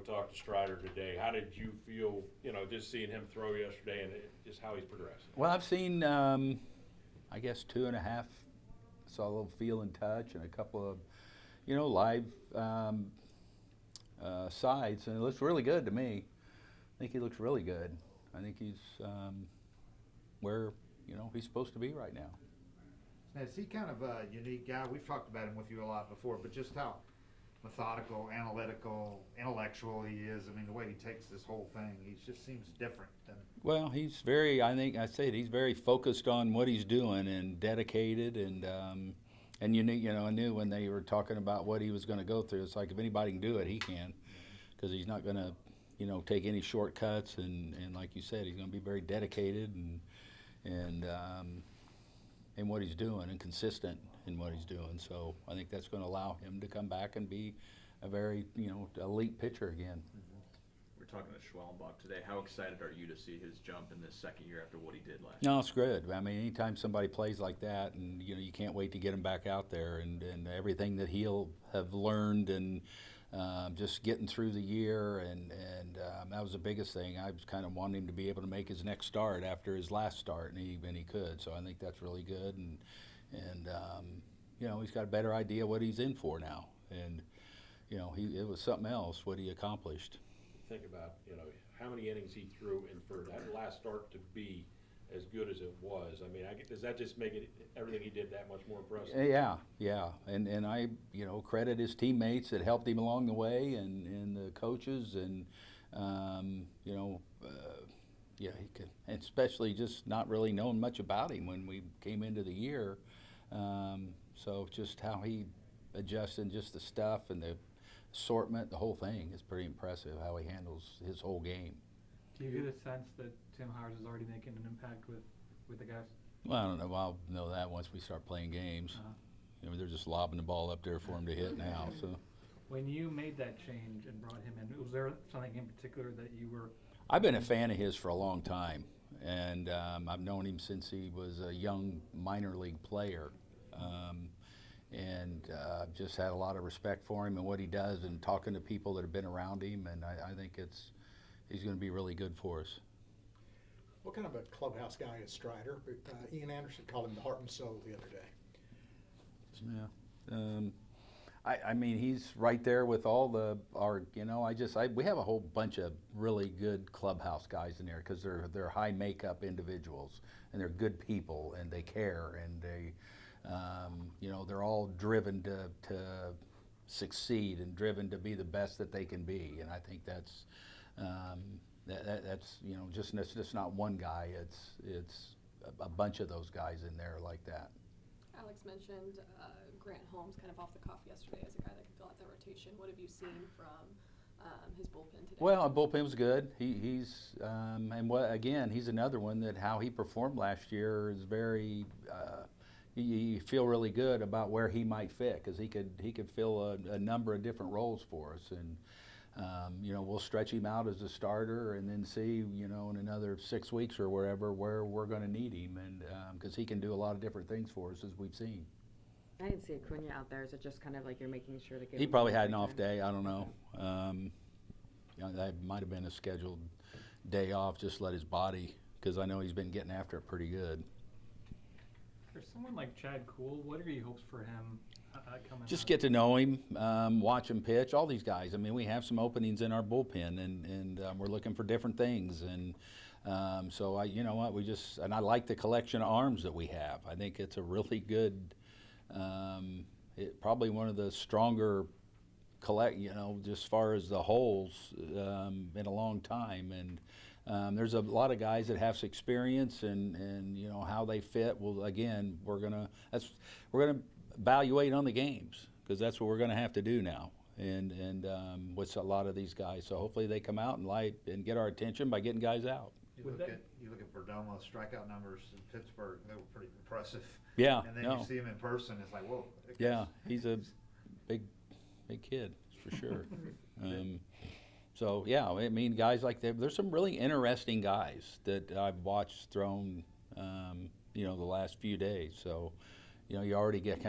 talked to Strider today. How did you feel, just seeing him throw yesterday and just how he's progressing? Well, I've seen, I guess, 2.5. Saw a little feel and touch and a couple of, live sides, and it looks really good to me. I think he looks really good. I think he's where, he's supposed to be right now. Now, is he kind of a unique guy? We've talked about him with you a lot before, but just how methodical, analytical, intellectual he is. I mean, the way he takes this whole thing, he just seems different than. Well, he's very, I think I said, he's very focused on what he's doing and dedicated, and I knew when they were talking about what he was going to go through, it's like if anybody can do it, he can, because he's not going to, take any shortcuts, and like you said, he's going to be very dedicated and in what he's doing and consistent in what he's doing. So I think that's going to allow him to come back and be a very, elite pitcher again. We're talking to Schwellenbach today. How excited are you to see his jump in this second year after what he did last year? No, it's good. I mean, anytime somebody plays like that, and you can't wait to get him back out there, and everything that he'll have learned, and just getting through the year, and that was the biggest thing. I was kind of wanting him to be able to make his next start after his last start, and he could. So I think that's really good, and he's got a better idea what he's in for now, and it was something else what he accomplished. Think about, how many innings he threw, and for that last start to be as good as it was. I mean, does that just make everything he did that much more impressive? Yeah, and I, credit his teammates that helped him along the way, and the coaches, and he could, and especially just not really knowing much about him when we came into the year. So just how he adjusted, just the stuff and the assortment, the whole thing is pretty impressive how he handles his whole game. Do you get a sense that Tim Howard is already making an impact with the guys? Well, I don't know. I'll know that once we start playing games. They're just lobbing the ball up there for him to hit now. So when you made that change and brought him in, was there something in particular that you were? I've been a fan of his for a long time, and I've known him since he was a young minor league player. And I've just had a lot of respect for him and what he does, and talking to people that have been around him, and I think he's going to be really good for us. What kind of a clubhouse guy is Strider? Ian Anderson called him the heart and soul the other day. Yeah. I mean, he's right there with all we have a whole bunch of really good clubhouse guys in there, because they're high makeup individuals, and they're good people, and they care, and they, they're all driven to succeed and driven to be the best that they can be, and I think that's just not one guy. It's a bunch of those guys in there like that. Alex mentioned Grant Holmes kind of off the cuff yesterday as a guy that could fill out that rotation. What have you seen from his bullpen today? Well, our bullpen was good. He's he's another one that how he performed last year is very. You feel really good about where he might fit, because he could fill a number of different roles for us, and we'll stretch him out as a starter, and then see in another 6 weeks or wherever where we're going to need him, and because he can do a lot of different things for us, as we've seen. I didn't see Acuna out there. Is it just kind of like you're making sure to get? He probably had an off day. I don't know. That might have been a scheduled day off, just let his body, because I know he's been getting after it pretty good. For someone like Chad Kuhl, what are your hopes for him coming? Just get to know him, watch him pitch. All these guys. I mean, we have some openings in our bullpen, and we're looking for different things. And so I like the collection of arms that we have. I think it's a really good, probably one of the stronger just as far as the holes in a long time. And there's a lot of guys that have experience, and how they fit. Well, again, we're gonna evaluate on the games, because that's what we're gonna have to do now. And with a lot of these guys, so hopefully they come out and get our attention by getting guys out. You look at Perdomo's strikeout numbers in Pittsburgh; they were pretty impressive. Yeah. And then you see him in person, it's like, whoa. Yeah, he's a big kid for sure. So yeah, I mean, guys like that. There's some really interesting guys that I've watched thrown, the last few days. So, you already get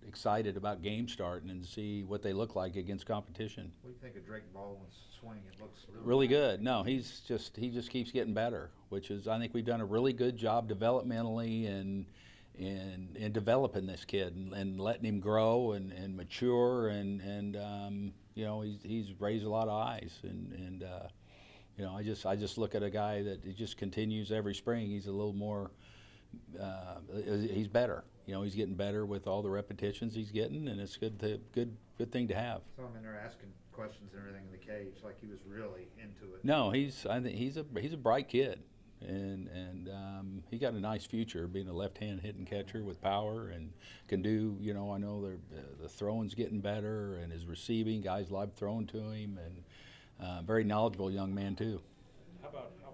excited about game starting and see what they look like against competition. What do you think of Drake Baldwin's swing? It looks Really good. No, he just keeps getting better, which is, I think we've done a really good job developmentally and developing this kid and letting him grow and mature and you know, he's raised a lot of eyes and you know, I just look at a guy that he just continues every spring. He's a little more he's better. You know, he's getting better with all the repetitions he's getting, and it's good thing to have. So I'm in there asking questions and everything in the cage, like he was really into it. No, I think he's a bright kid, and he got a nice future being a left-hand hitting catcher with power and can do. You know, I know the throwing's getting better and his receiving, guys love throwing to him, and very knowledgeable young man too. How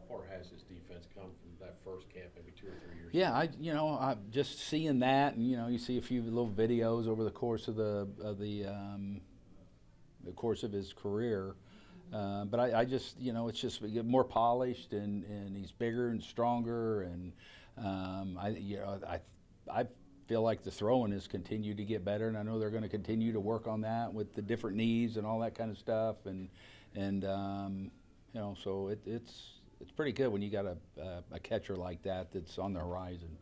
far has this defense come from that first camp, maybe 2 or 3 years? Yeah, I just seeing that, and you know, you see a few little videos over the course of the course of his career, but I just, you know, it's just more polished and he's bigger and stronger, and I feel like the throwing has continued to get better, and I know they're going to continue to work on that with the different knees and all that kind of stuff, and you know, so it's pretty good when you got a catcher like that that's on the horizon.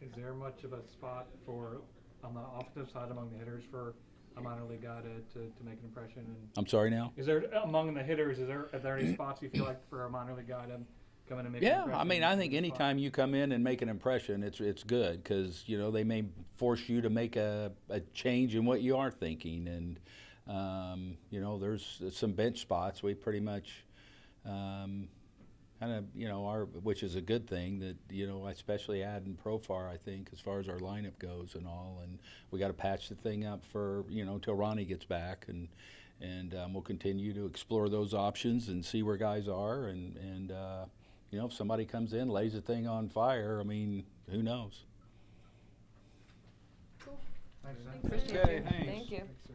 Is there much of a spot for, on the offensive side among the hitters, for a minor league guy to make an impression? And I'm sorry now? is there, among the hitters, are there any spots you feel like for a minor league guy to come in and make an Yeah, impression? I mean, I think in the spot? anytime you come in and make an impression, it's good, because you know, they may force you to make a change in what you are thinking, and you know, there's some bench spots we pretty much kind of, you know, which is a good thing, that, you know, especially adding Profar, I think, as far as our lineup goes and all, and we got to patch the thing up for, you know, till Ronnie gets back, and we'll continue to explore those options and see where guys are, and you know, if somebody comes in, lays the thing on fire, I mean, who knows? Cool. Thanks, Sam. Thanks, Okay, Sam. thanks. Thank you. Thanks, sir.